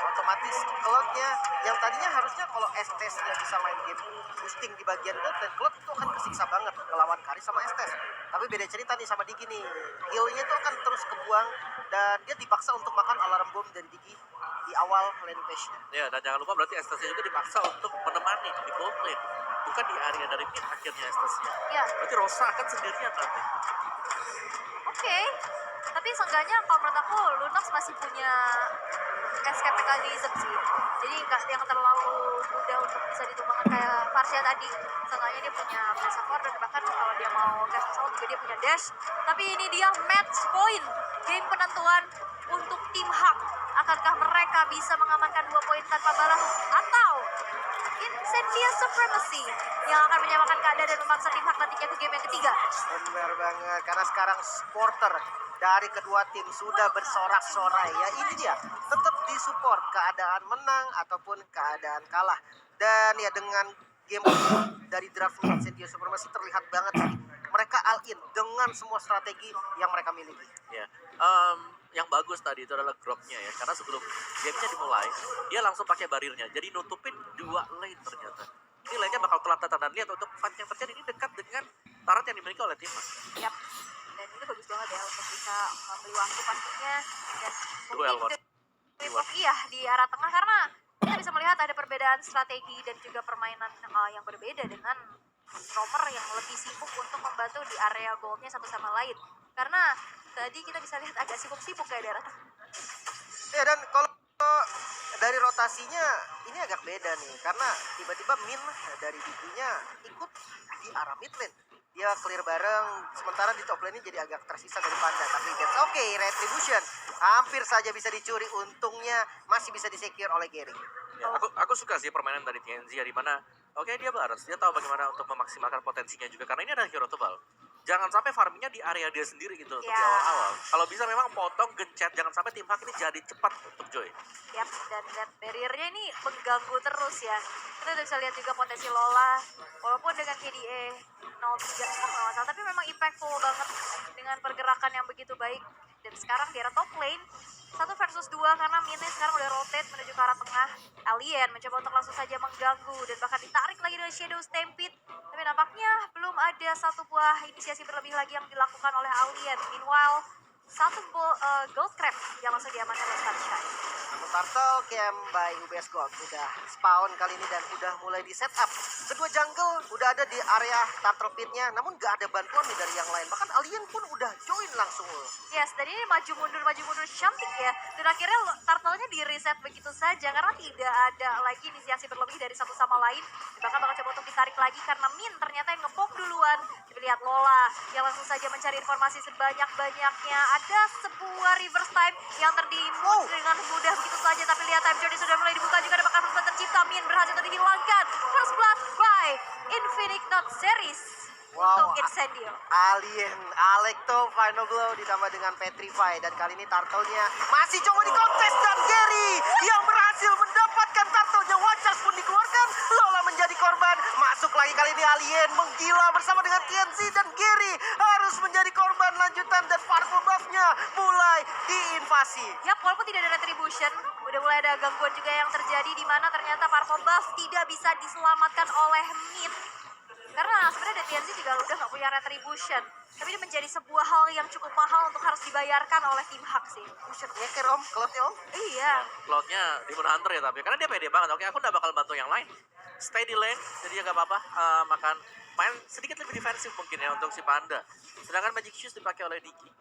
otomatis Cloud-nya yang tadinya harusnya kalau Estes-nya bisa main game boosting di bagian gold dan Cloud itu akan kesiksa banget ngelawan Kari sama Estes. Tapi beda cerita nih sama Digi nih, heal-nya itu akan terus kebuang dan dia dipaksa untuk makan alarm bomb dari Digi di awal lane phase-nya. Ya, dan jangan lupa berarti Estesnya juga dipaksa untuk menemani di gold lane, bukan di area dari mid akhirnya Estesnya. Ya. Berarti Rosa akan sendirian nanti. Oke, tapi seenggaknya kalau menurut aku Lunox masih punya escape mechanism sih. Jadi nggak yang terlalu mudah untuk bisa ditumbangkan kayak Varsha tadi. Seenggaknya dia punya press support dan bahkan kalau dia mau gas pesawat juga dia punya dash. Tapi ini dia match point, game penentuan untuk tim Hak. Akankah mereka bisa mengamankan 2 poin tanpa balas atau Incendious Supremacy yang akan menyamakan keadaan dan memaksa tim Hak nantinya ke game yang ketiga? Benar banget, karena sekarang supporter dari kedua tim sudah bersorak-sorai ya. Ini dia, tetap disupport keadaan menang ataupun keadaan kalah. Dan ya dengan game dari draft Incendious Supremacy terlihat banget sih mereka all in dengan semua strategi yang mereka miliki. Ya, yang bagus tadi itu adalah groknya ya, karena sebelum gamenya dimulai dia langsung pakai barirnya, jadi nutupin 2 lane ternyata. Ini lane-nya bakal telat dan lihat untuk fight yang terjadi ini dekat dengan turret yang dimiliki oleh tim. Yap. Dan ini bagus banget ya untuk bisa membeli waktu pastinya dan Duel, mungkin iya di arah tengah karena kita bisa melihat ada perbedaan strategi dan juga permainan yang berbeda dengan roamer yang lebih sibuk untuk membantu di area goldnya satu sama lain. Karena tadi kita bisa lihat agak sibuk-sibuk kayak daerah. Ya dan kalau dari rotasinya ini agak beda nih karena tiba-tiba Min dari Digi-nya ikut di arah mid lane. Dia clear bareng, sementara di top lane ini jadi agak tersisa dari Panda. Tapi that's okay, Retribution hampir saja bisa dicuri, untungnya masih bisa disecure oleh Gary. Ya, aku suka sih permainan dari TNZ ya, di mana oke, dia balance, dia tahu bagaimana untuk memaksimalkan potensinya juga karena ini adalah hero tebal. Jangan sampai farmingnya di area dia sendiri gitu untuk di awal-awal. Kalau bisa memang potong, gencet, jangan sampai tim Hak ini jadi cepat untuk join. Yap, dan net barrier-nya ini mengganggu terus ya. Kita udah bisa lihat juga potensi Lola, walaupun dengan KDA 0-3 kalau salah, tapi memang impactful banget dengan pergerakan yang begitu baik. Dan sekarang di arah top lane, 1 versus 2 karena Mine sekarang udah rotate menuju ke arah tengah. Alien mencoba untuk langsung saja mengganggu dan bahkan ditarik lagi dari Shadow Stampede. Tapi nampaknya belum ada satu buah inisiasi berlebih lagi yang dilakukan oleh Alien. Meanwhile, 1 gold crab yang langsung diamankan oleh Sunshine. Turtle camp by UBS Gold udah spawn kali ini dan udah mulai di setup. Kedua jungle udah ada di area turtle pit-nya, namun gak ada bantuan nih dari yang lain. Bahkan Alien pun udah join langsung. Yes, dan ini maju mundur cantik ya. Dan akhirnya turtle-nya di reset begitu saja karena tidak ada lagi inisiasi berlebih dari satu sama lain. Bahkan bakal coba untuk ditarik lagi karena Min ternyata yang nge-pop duluan. Lihat Lola yang langsung saja mencari informasi sebanyak-banyaknya. Ada sebuah reverse time yang terdimun dengan mudah begitu saja. Tapi lihat time journey sudah mulai dibuka juga, ada bakal tercipta. Min berhasil dihilangkan. First blood by Infinite Not Series. Untuk Incendio. Alien, Alecto, Final Blow ditambah dengan Petrify. Dan kali ini turtle-nya masih coba dikontes dan Gary yang berhasil mendapatkan turtle-nya. Wacas pun dikeluarkan, Lola menjadi korban. Masuk lagi kali ini Alien menggila bersama dengan TNC dan Gary harus menjadi korban lanjutan dan powerful buff-nya mulai diinvasi. Yap, walaupun tidak ada retribution, udah mulai ada gangguan juga yang terjadi di mana ternyata powerful buff tidak bisa diselamatkan oleh mid. Karena sebenarnya TNC juga udah gak punya retribution. Tapi ini menjadi sebuah hal yang cukup mahal untuk harus dibayarkan oleh tim Hak sih. Buset, nyeker om, Cloud-nya om. Iya. Cloud-nya Demon Hunter ya, tapi karena dia pede banget. Oke, aku udah bakal bantu yang lain. Stay di lane, jadi ya gak apa-apa. Makan main sedikit lebih defensif mungkin ya untuk si Panda. Sedangkan Magic Shoes dipakai oleh Digi.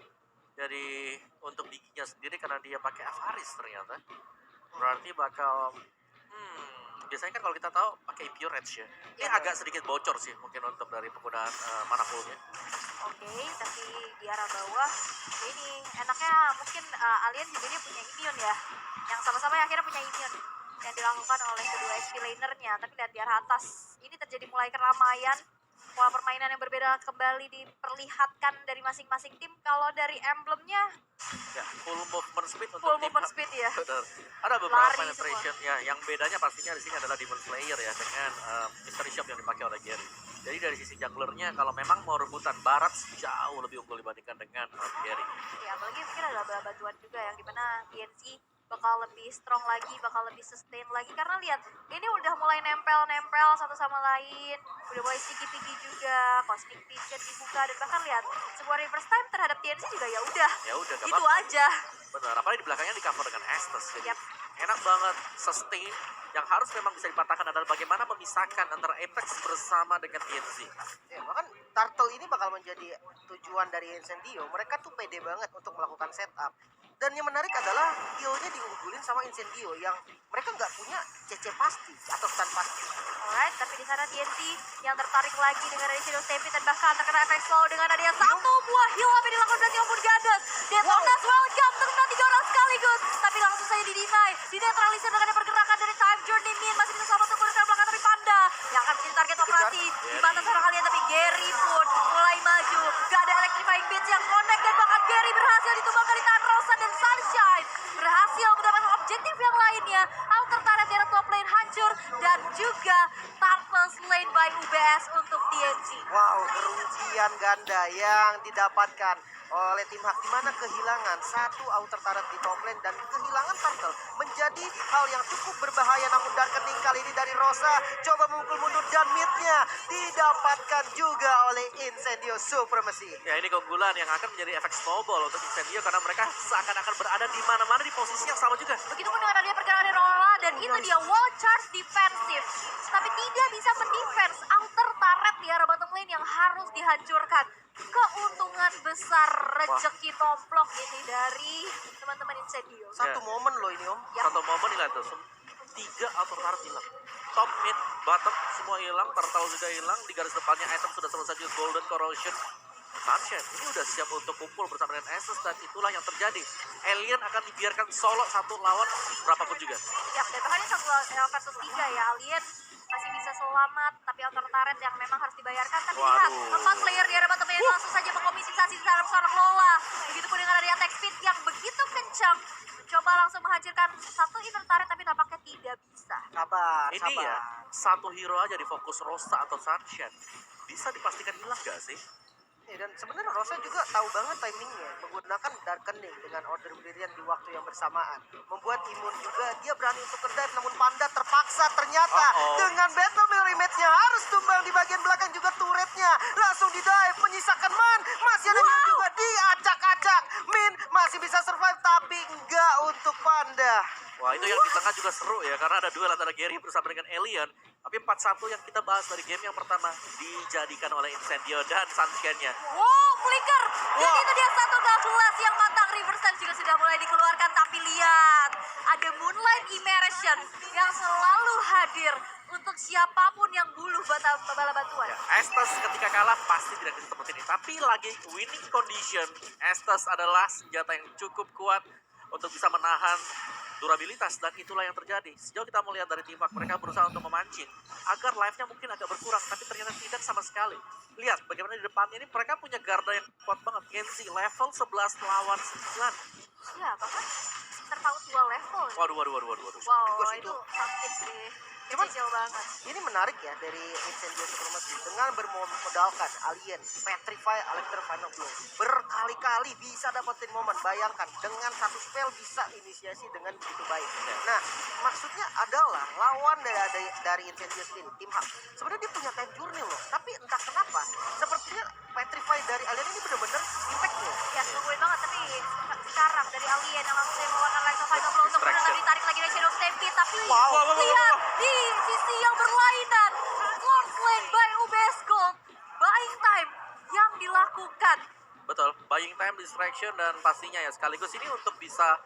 Jadi untuk Diginya sendiri karena dia pakai Avaris ternyata. Berarti bakal biasanya kan kalau kita tahu pakai Pure Edge ya. Ini agak sedikit bocor sih mungkin untuk dari penggunaan mana pool-nya. Oke, tapi di arah bawah ini enaknya mungkin Alien juga dia punya immune ya. Yang sama-sama akhirnya punya immune yang dilakukan oleh kedua SP lanernya. Tapi lihat di arah atas, ini terjadi mulai keramaian. Pola permainan yang berbeda kembali diperlihatkan dari masing-masing tim. Kalau dari emblemnya ya, full movement speed untuk full movement speed ya. Ada beberapa Lari penetration ya, yang bedanya pastinya di sini adalah Demon Slayer ya dengan Mystery Shop yang dipakai oleh Gary. Jadi dari sisi junglernya kalau memang mau rebutan barat jauh lebih unggul dibandingkan dengan Gary. Ya, apalagi mungkin ada bantuan juga yang dimana TNC bakal lebih strong lagi, bakal lebih sustain lagi. Karena lihat, ini udah mulai nempel-nempel satu sama lain, udah mulai sticky-sticky juga, Cosmic Vision dibuka, dan bahkan lihat, sebuah reverse time terhadap TNC juga ya udah Gak gitu apa-apa. aja. Benar, apalagi di belakangnya di cover dengan Estes. Jadi Yap. enak banget, sustain. Yang harus memang bisa dipatahkan adalah bagaimana memisahkan antara Apex bersama dengan TNC. Ya, bahkan Turtle ini bakal menjadi tujuan dari Incendio. Mereka tuh pede banget untuk melakukan setup. Dan yang menarik adalah heal-nya diunggulin sama Incendio yang mereka nggak punya CC pasti atau stun pasti. Alright, tapi di sana TNT yang tertarik lagi dengan ada Shadow Stampede dan bahkan terkena efek slow dengan adanya satu buah heal apa yang dilakukan berarti ampun Gadas. Detonas welcome terkena 3 orang sekaligus, tapi langsung saja di-deny, dinetralisir dengan ada pergerakan dari Time Journey Min masih bisa selamat untuk ke belakang, tapi Panda yang akan menjadi target operasi di batas seorang kalian, tapi Gary pun mulai maju, gak ada electrifying beats yang connect dan bahkan Gary berhasil ditumbangkan di tangan Rosa dan Sunshine berhasil mendapatkan objektif yang lainnya. Outer turret dari top lane hancur dan juga Turtle slain by UBS untuk TNC. Wow, kerugian ganda yang didapatkan oleh tim Hak, di mana kehilangan satu outer turret di top lane dan kehilangan Turtle menjadi hal yang cukup berbahaya. Namun Darkening kali ini dari Rosa coba memukul mundur dan midnya didapatkan juga oleh Incendio Supremacy. Ya, ini keunggulan yang akan menjadi efek snowball untuk Incendio karena mereka seakan-akan berada di mana-mana di posisi yang sama juga. Begitupun dengan adanya pergerakan dari Rola dan itu dia wall charge defensif. Tapi tidak bisa mendefense outer turret di arah bottom lane yang harus dihancurkan. Keuntungan besar rezeki tomplok ini dari teman-teman Incendio. Satu momen loh ini Om. Ya. Satu momen nih tuh, 3 outer turret hilang. Top, mid, bottom semua hilang, Turtle juga hilang. Di garis depannya item sudah selesai juga Golden Corrosion. Sunshine ini udah siap untuk kumpul bersama dengan Estes dan itulah yang terjadi. Alien akan dibiarkan solo satu lawan berapapun juga. Ya, dan bahkan ini 1 versus 3 ya. Alien masih bisa selamat, tapi outer turret yang memang harus dibayarkan. Tapi lihat, Waduh. 4 player di arah bottom lane langsung saja mengomisisasi di dalam seorang Lola. Begitupun dengan adanya attack speed yang begitu kencang. Mencoba langsung menghancurkan satu inner turret, tapi nampaknya tidak bisa. Sabar, Ini sabar. ya, satu hero aja di fokus Rosa atau Sunshine. Bisa dipastikan hilang gak sih? Dan sebenarnya Rosa juga tahu banget timingnya menggunakan Darkening dengan order brilliant di waktu yang bersamaan. Membuat imun juga, dia berani untuk ke-dive namun Panda terpaksa ternyata dengan Battle Mill image-nya harus tumbang di bagian belakang juga turretnya. Langsung di-dive, menyisakan Man, masih ada Yu juga diacak-acak. Min masih bisa survive tapi enggak untuk Panda. Wah, itu yang di tengah juga seru ya karena ada duel antara Gary bersama dengan Alien. Tapi 4-1 yang kita bahas dari game yang pertama dijadikan oleh Incendio dan Sunshine-nya. Wow, flicker. Dan itu dia satu gelas yang matang. Reverse time juga sudah mulai dikeluarkan. Tapi lihat, ada Moonlight Immersion yang selalu hadir untuk siapapun yang buluh bala bantuan. Ya, Estes ketika kalah pasti tidak bisa seperti ini. Tapi lagi winning condition, Estes adalah senjata yang cukup kuat untuk bisa menahan durabilitas dan itulah yang terjadi. Sejauh kita melihat dari tim Hak, mereka berusaha untuk memancing agar life-nya mungkin agak berkurang, tapi ternyata tidak sama sekali. Lihat bagaimana di depannya ini mereka punya garda yang kuat banget. Kenzie level 11 lawan 9. Ya, bahkan terpaut 2 level. Waduh. Wow, itu sakit sih. Cuman Kecil banget. ini menarik ya dari Incendio Supremacy dengan bermodalkan Alien, Petrify, Electro Final Blow. Berkali-kali bisa dapetin momen. Bayangkan dengan satu spell bisa inisiasi dengan begitu baik. Nah, maksudnya adalah lawan dari Incendio sendiri, tim Hak. Sebenarnya dia punya time journey loh, tapi entah kenapa sepertinya Petrify dari Alien ini benar-benar impactnya. Ya, nungguin banget, tapi sekarang dari Alien yang langsung mengeluarkan Light of Final Blow untuk Distraction. kemudian ditarik lagi dari Shadow Stampede. Tapi Wow. lihat di sisi yang berlainan, Lord Slain by UBS Gold, buying time yang dilakukan. Betul, buying time, distraction, dan pastinya ya sekaligus ini untuk bisa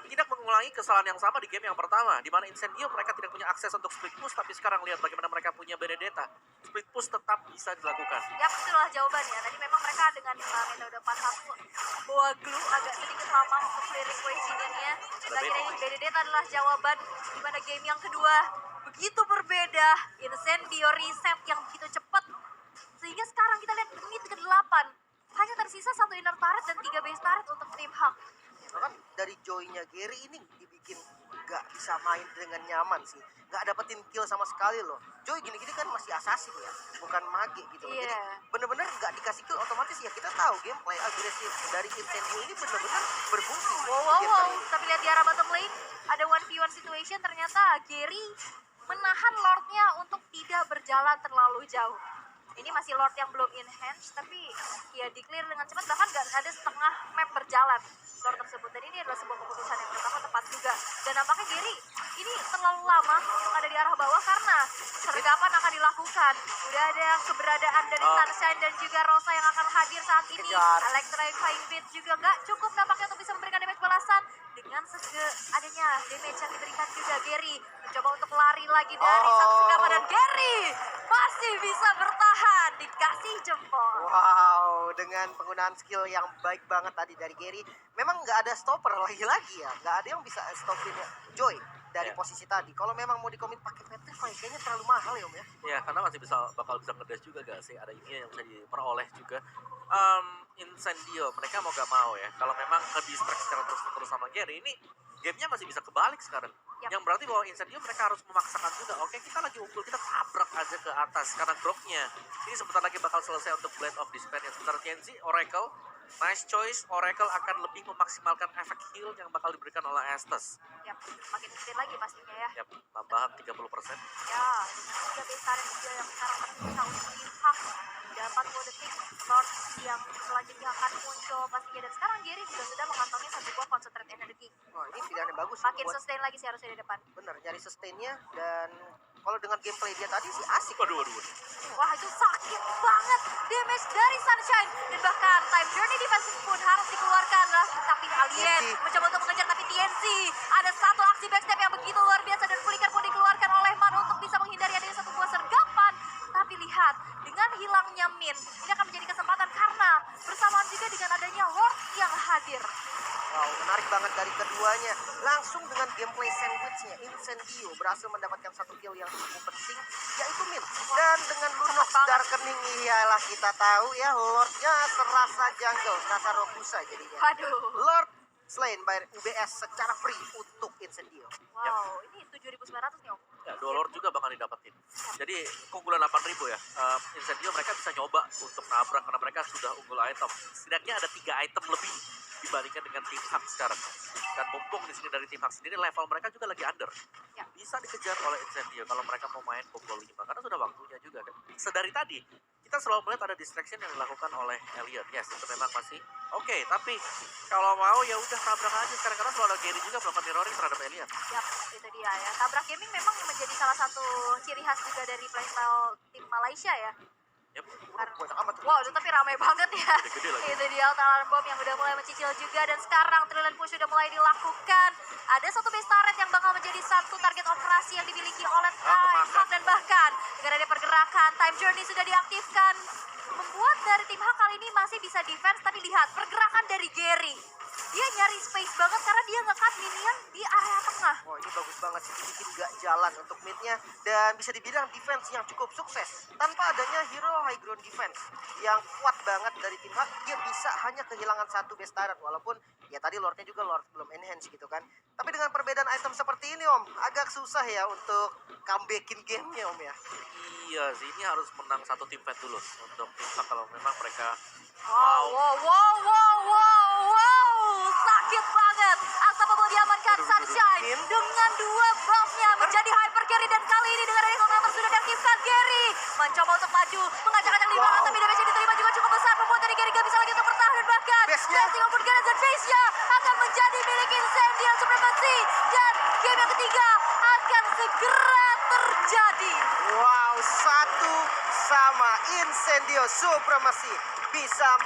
tidak mengulangi kesalahan yang sama di game yang pertama. Di mana Incendio mereka tidak punya akses untuk split push, tapi sekarang lihat bagaimana mereka punya Benedetta. Split push tetap bisa dilakukan. Ya, itulah jawabannya. Tadi memang mereka dengan metode 4-1 bawa glue agak sedikit lama untuk clear equation-nya. Dan akhirnya Benedetta adalah jawaban di mana game yang kedua begitu berbeda. Incendio reset yang begitu cepat. Sehingga sekarang kita lihat menit ke-8. Hanya tersisa 1 inner turret dan 3 base turret untuk tim Hak. Bahkan dari joy-nya Gary ini dibikin nggak bisa bisa main dengan nyaman sih. Nggak dapetin kill sama sekali loh. Joy gini-gini kan masih assassin ya, bukan mage gitu loh. Jadi Iya. bener-bener nggak dikasih kill otomatis ya kita tahu gameplay agresif dari Incendio ini bener-bener berbukti. Wow. Tapi lihat di arah bottom lane, ada 1v1 situation, ternyata Gary menahan Lordnya untuk tidak berjalan terlalu jauh. Ini masih Lord yang belum enhance, tapi ya di-clear dengan cepat, bahkan gak ada setengah map berjalan Lord tersebut. Dan ini adalah sebuah keputusan yang menurut aku tepat juga. Dan nampaknya Gary ini terlalu lama untuk ada di arah bawah karena sergapan akan dilakukan. Udah ada keberadaan dari Sunshine dan juga Rosa yang akan hadir saat ini. Kejar. Electrifying Beat juga gak cukup nampaknya untuk bisa memberikan damage balasan. Dengan adanya damage yang diberikan juga, Gary mencoba untuk lari lagi dari satu sergapan, dan Gary masih bisa bertahan, dikasih jempol. Wow, dengan penggunaan skill yang baik banget tadi dari Gary, memang nggak ada stopper lagi-lagi ya, nggak ada yang bisa stopin Joy dari posisi tadi. Kalau memang mau dikomit pakai Petrify, kayaknya terlalu mahal ya Om ya. Ya, karena masih bakal bisa ngedash juga gak sih? Ada ini yang bisa diperoleh juga. Incendio, mereka mau gak mau ya. Kalau memang ke-distract secara terus-terus sama Gary, ini gamenya masih bisa kebalik sekarang. Yap. Yang berarti bahwa Incendio mereka harus memaksakan juga. Oke, kita lagi unggul, kita tabrak aja ke atas karena dropnya. Ini sebentar lagi bakal selesai untuk Blade of Despair. Ya, sebentar TNC, Oracle. Nice choice, Oracle akan lebih memaksimalkan efek heal yang bakal diberikan oleh Estes. Yap, makin kecil lagi pastinya ya. Yap, tambahan 30%. Ya, dengan 3 base juga yang sekarang tersisa untuk Impact. Udah 40 detik, Lord yang selanjutnya akan muncul pastinya. Dan sekarang Gary juga sudah mengantongi satu buah concentrate energy. Wah, ini pilihan yang bagus. Makin buat sustain lagi sih harusnya di depan. bener nyari sustainnya, dan kalau dengan gameplay dia tadi sih asik. Waduh. Wah, itu sakit banget damage dari Sunshine. Dan bahkan time journey defensive pun harus dikeluarkan lah. Tapi Alien TNC. mencoba untuk mengejar, tapi TNC ada satu aksi backstep yang begitu luar biasa, dan Flicker pun dikeluarkan oleh Man untuk bisa menghindari adanya satu buah sergapan. Tapi lihat, dengan hilangnya Min, ini akan menjadi kesempatan karena bersamaan juga dengan adanya Lord yang hadir. Wow, menarik banget dari keduanya. Langsung dengan gameplay sandwichnya, Incendio berhasil mendapatkan satu kill yang cukup penting, yaitu Min. Dan dengan Lunox Darkening, iyalah kita tahu ya, Lordnya serasa jungle, serasa Rokusa jadinya. Waduh. Lord slain by UBS secara free untuk Incendio. Wow, ini 7.900 nih Om. Ya, $2 juga bakal didapetin. Jadi keunggulan 8.000 ya. Incendio mereka bisa nyoba untuk nabrak karena mereka sudah unggul item. Setidaknya ada 3 item lebih dibandingkan dengan tim Hak sekarang. Dan mumpung di sini dari tim Hak sendiri level mereka juga lagi under. Ya. Bisa dikejar oleh Incendio kalau mereka mau main combo 5 karena sudah waktunya juga kan. Sedari tadi kita selalu melihat ada distraction yang dilakukan oleh Elliot. Yes, itu memang masih oke, tapi kalau mau ya udah tabrak aja sekarang karena selalu ada Gary juga melakukan mirroring terhadap Elliot. Yap, itu dia ya. Tabrak Gaming memang menjadi salah satu ciri khas juga dari playstyle tim Malaysia ya. Yep. Banyak amat tuh. Wow, itu tapi ramai banget ya. Gede-gede lagi. Itu dia Alarm Bomb yang udah mulai mencicil juga, dan sekarang Trillion Push sudah mulai dilakukan. Ada satu base turret yang bakal menjadi satu target operasi yang dimiliki oleh Hak, dan bahkan dengan ada pergerakan Time Journey sudah diaktifkan, membuat dari tim Hak kali ini masih bisa defense. Tapi lihat pergerakan dari Gary, dia nyari space banget karena dia nge-cut minion di area tengah. Wah, ini bagus banget sih, bikin gak jalan untuk midnya, dan bisa dibilang defense yang cukup sukses. Tanpa adanya hero high ground defense yang kuat banget dari tim Hak, dia bisa hanya kehilangan satu base turret, walaupun ya tadi Lordnya juga Lord belum enhance gitu kan. Tapi dengan perbedaan item seperti ini Om, agak susah ya untuk comebackin gamenya Om ya. Iya sih, ini harus menang satu tim fight dulu untuk tim Hak kalau memang mereka Wow, sakit banget. Unstoppable diamankan Sunshine dengan 2 buff-nya menjadi hyper carry, dan kali ini dengan Rekonator sudah diaktifkan. Gary mencoba untuk maju, mengacak-acak Libaran, tapi damage yang diterima juga cukup besar, membuat dari Gary gak bisa lagi untuk bertahan, dan bahkan Blessing of Forgiveness dan base-nya akan menjadi milik Incendio Supremacy, dan game yang ketiga akan segera terjadi. Wow, 1-1 Incendio Supremacy bisa